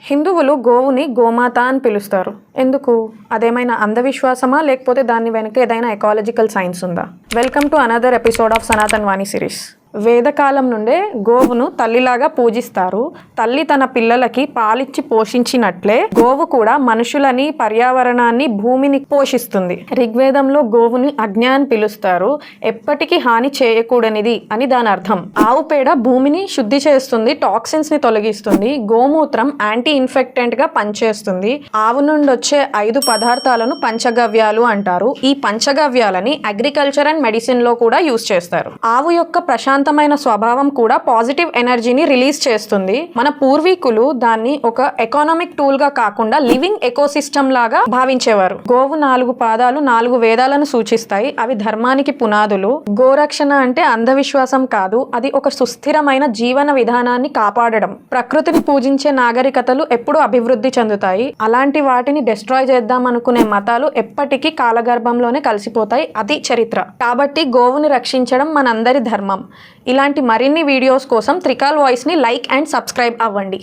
హిందువులు గోవుని గోమాత అని పిలుస్తారు. ఎందుకు? అదేమైనా అంధవిశ్వాసమా, లేకపోతే దాని వెనుక ఏదైనా ఎకాలజికల్ సైన్స్ ఉందా? Welcome to another episode of Sanatan Vani series. వేదకాలం నుండే గోవును తల్లిలాగా పూజిస్తారు. తల్లి తన పిల్లలకి పాలిచ్చి పోషించినట్లే గోవు కూడా మనుషులని, పర్యావరణాన్ని, భూమిని పోషిస్తుంది. ఋగ్వేదంలో గోవుని అజ్ఞ అని పిలుస్తారు. ఎప్పటికీ హాని చేయకూడనిది అని దాని అర్థం. ఆవు పేడ భూమిని శుద్ధి చేస్తుంది, టాక్సిన్స్ ని తొలగిస్తుంది. గోమూత్రం యాంటీ ఇన్ఫెక్టెంట్ గా పనిచేస్తుంది. ఆవు నుండి వచ్చే 5 పదార్థాలను పంచగవ్యాలు అంటారు. ఈ పంచగవ్యాలని అగ్రికల్చర్ అండ్ మెడిసిన్ లో కూడా యూజ్ చేస్తారు. ఆవు యొక్క ప్రశాంతమైన స్వభావం కూడా పాజిటివ్ ఎనర్జీని రిలీజ్ చేస్తుంది. మన పూర్వీకులు దాన్ని ఒక ఎకనామిక్ టూల్ గా కాకుండా లివింగ్ ఎకోసిస్టమ్ లాగా భావించేవారు. గోవు 4 పాదాలు 4 వేదాలను సూచిస్తాయి. అవి ధర్మానికి పునాదులు. గోరక్షణ అంటే అంధవిశ్వాసం కాదు, అది ఒక సుస్థిరమైన జీవన విధానాన్ని కాపాడడం. ప్రకృతిని పూజించే నాగరికతలు ఎప్పుడూ అభివృద్ధి చెందుతాయి. అలాంటి వాటిని డిస్ట్రాయ్ చేద్దాం అనుకునే మతాలు ఎప్పటికీ కాలగర్భంలోనే కలిసిపోతాయి. అది చరిత్ర. కాబట్టి గోవుని రక్షించడం మనందరి ధర్మం. ఇలాంటి మరిన్ని వీడియోస్ కోసం త్రికాల్ వాయిస్ని లైక్ అండ్ సబ్స్క్రైబ్ అవ్వండి.